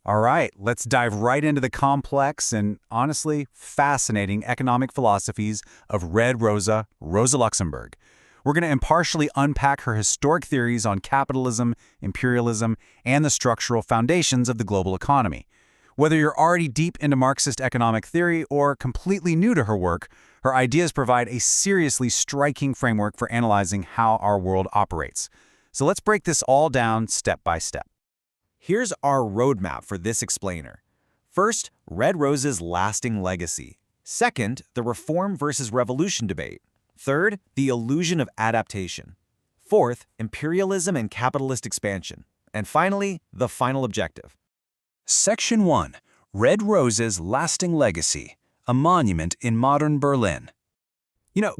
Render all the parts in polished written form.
All right, let's dive right into the complex and honestly fascinating economic philosophies of Rosa Luxemburg. We're going to impartially unpack her historic theories on capitalism, imperialism, and the structural foundations of the global economy. Whether you're already deep into Marxist economic theory or completely new to her work, her ideas provide a seriously striking framework for analyzing how our world operates. So let's break this all down step by step. Here's our roadmap for this explainer. First, Red Rosa's lasting legacy. Second, the reform versus revolution debate. Third, the illusion of adaptation. Fourth, imperialism and capitalist expansion. And finally, the final objective. Section 1. Red Rosa's lasting legacy, a monument in modern Berlin.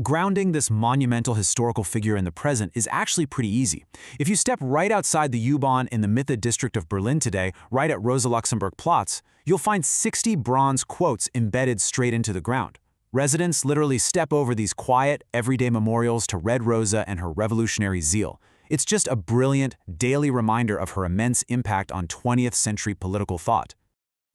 Grounding this monumental historical figure in the present is actually pretty easy. If you step right outside the U-Bahn in the Mitte district of Berlin today, right at Rosa Luxemburg Platz, you'll find 60 bronze quotes embedded straight into the ground. Residents literally step over these quiet, everyday memorials to Red Rosa and her revolutionary zeal. It's just a brilliant, daily reminder of her immense impact on 20th century political thought.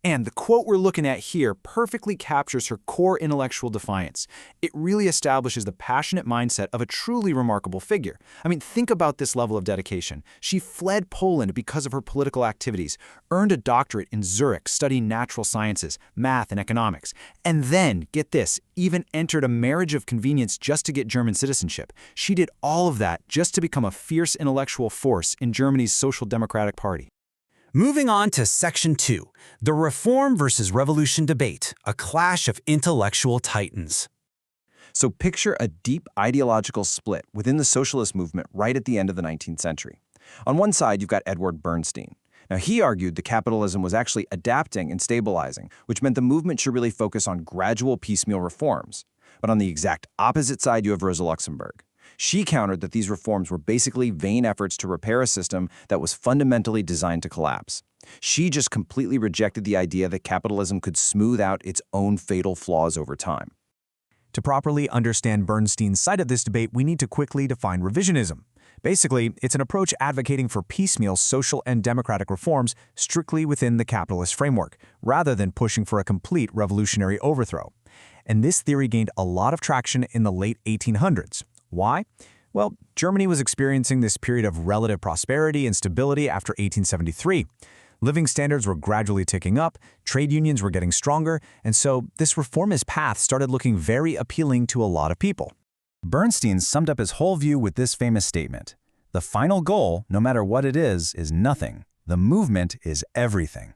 And the quote we're looking at here perfectly captures her core intellectual defiance. It really establishes the passionate mindset of a truly remarkable figure. Think about this level of dedication. She fled Poland because of her political activities, earned a doctorate in Zurich studying natural sciences, math, and economics, and then, get this, even entered a marriage of convenience just to get German citizenship. She did all of that just to become a fierce intellectual force in Germany's Social Democratic Party. Moving on to Section 2, the Reform versus Revolution debate, a clash of intellectual titans. So picture a deep ideological split within the socialist movement right at the end of the 19th century. On one side, you've got Edward Bernstein. Now, he argued that capitalism was actually adapting and stabilizing, which meant the movement should really focus on gradual piecemeal reforms. But on the exact opposite side, you have Rosa Luxemburg. She countered that these reforms were basically vain efforts to repair a system that was fundamentally designed to collapse. She just completely rejected the idea that capitalism could smooth out its own fatal flaws over time. To properly understand Bernstein's side of this debate, we need to quickly define revisionism. Basically, it's an approach advocating for piecemeal social and democratic reforms strictly within the capitalist framework, rather than pushing for a complete revolutionary overthrow. And this theory gained a lot of traction in the late 1800s. Why? Well, Germany was experiencing this period of relative prosperity and stability after 1873. Living standards were gradually ticking up, trade unions were getting stronger, and so this reformist path started looking very appealing to a lot of people. Bernstein summed up his whole view with this famous statement: "The final goal, no matter what it is nothing. The movement is everything."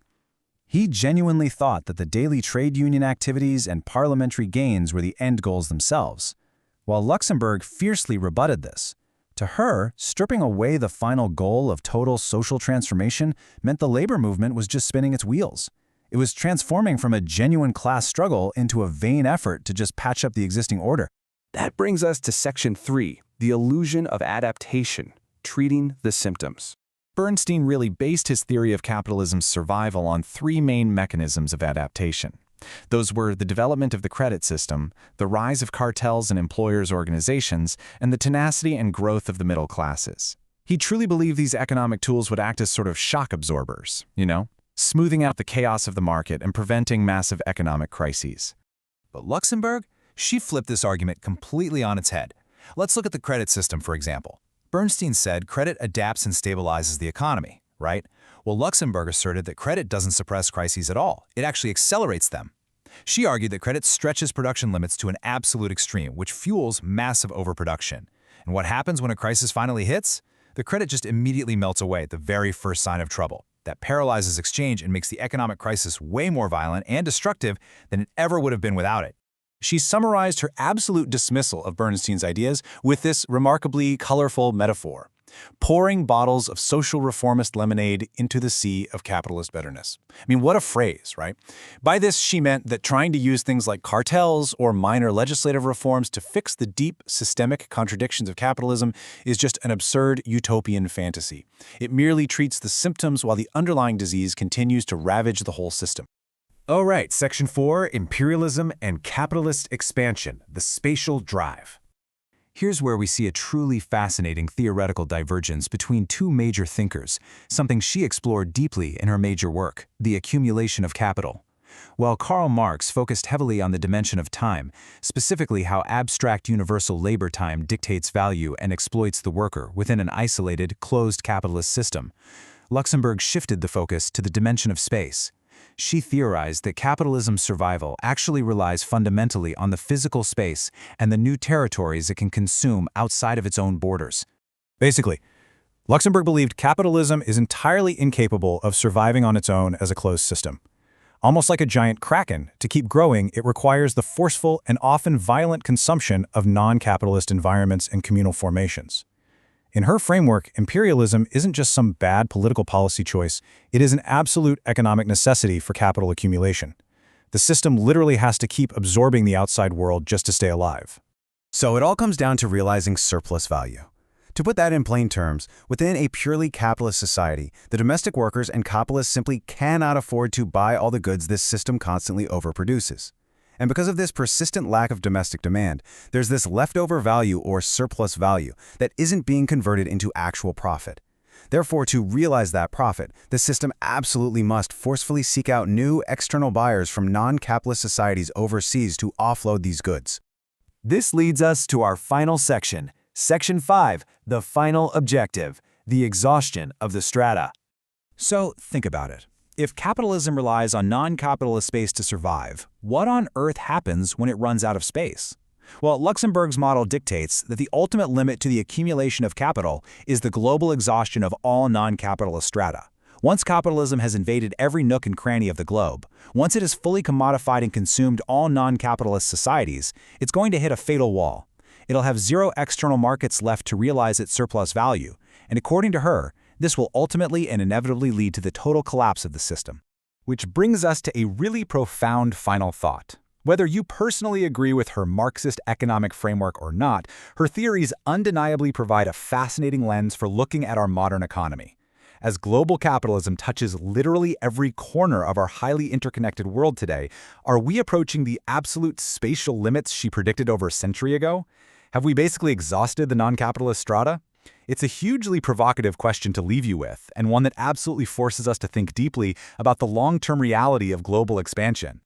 He genuinely thought that the daily trade union activities and parliamentary gains were the end goals themselves, while Luxemburg fiercely rebutted this. To her, stripping away the final goal of total social transformation meant the labor movement was just spinning its wheels. It was transforming from a genuine class struggle into a vain effort to just patch up the existing order. That brings us to Section 3, the illusion of adaptation, treating the symptoms. Bernstein really based his theory of capitalism's survival on three main mechanisms of adaptation. Those were the development of the credit system, the rise of cartels and employers' organizations, and the tenacity and growth of the middle classes. He truly believed these economic tools would act as sort of shock absorbers, smoothing out the chaos of the market and preventing massive economic crises. But Luxemburg, she flipped this argument completely on its head. Let's look at the credit system, for example. Bernstein said credit adapts and stabilizes the economy, right? Well, Luxemburg asserted that credit doesn't suppress crises at all. It actually accelerates them. She argued that credit stretches production limits to an absolute extreme, which fuels massive overproduction. And what happens when a crisis finally hits? The credit just immediately melts away at the very first sign of trouble. That paralyzes exchange and makes the economic crisis way more violent and destructive than it ever would have been without it. She summarized her absolute dismissal of Bernstein's ideas with this remarkably colorful metaphor: pouring bottles of social reformist lemonade into the sea of capitalist bitterness. What a phrase, right? By this, she meant that trying to use things like cartels or minor legislative reforms to fix the deep systemic contradictions of capitalism is just an absurd utopian fantasy. It merely treats the symptoms while the underlying disease continues to ravage the whole system. All right, Section 4, Imperialism and Capitalist Expansion, the Spatial Drive. Here's where we see a truly fascinating theoretical divergence between two major thinkers, something she explored deeply in her major work, The Accumulation of Capital. While Karl Marx focused heavily on the dimension of time, specifically how abstract universal labor time dictates value and exploits the worker within an isolated, closed capitalist system, Luxemburg shifted the focus to the dimension of space. She theorized that capitalism's survival actually relies fundamentally on the physical space and the new territories it can consume outside of its own borders. Basically, Luxemburg believed capitalism is entirely incapable of surviving on its own as a closed system. Almost like a giant kraken, to keep growing, it requires the forceful and often violent consumption of non-capitalist environments and communal formations. In her framework, imperialism isn't just some bad political policy choice, it is an absolute economic necessity for capital accumulation. The system literally has to keep absorbing the outside world just to stay alive. So it all comes down to realizing surplus value. To put that in plain terms, within a purely capitalist society, the domestic workers and capitalists simply cannot afford to buy all the goods this system constantly overproduces. And because of this persistent lack of domestic demand, there's this leftover value or surplus value that isn't being converted into actual profit. Therefore, to realize that profit, the system absolutely must forcefully seek out new external buyers from non-capitalist societies overseas to offload these goods. This leads us to our final section. Section 5, the final objective, the exhaustion of the strata. So think about it. If capitalism relies on non-capitalist space to survive, what on earth happens when it runs out of space? Well, Luxemburg's model dictates that the ultimate limit to the accumulation of capital is the global exhaustion of all non-capitalist strata. Once capitalism has invaded every nook and cranny of the globe, once it has fully commodified and consumed all non-capitalist societies, it's going to hit a fatal wall. It'll have zero external markets left to realize its surplus value, and according to her, this will ultimately and inevitably lead to the total collapse of the system. Which brings us to a really profound final thought. Whether you personally agree with her Marxist economic framework or not, her theories undeniably provide a fascinating lens for looking at our modern economy. As global capitalism touches literally every corner of our highly interconnected world today, are we approaching the absolute spatial limits she predicted over a century ago? Have we basically exhausted the non-capitalist strata? It's a hugely provocative question to leave you with, and one that absolutely forces us to think deeply about the long-term reality of global expansion.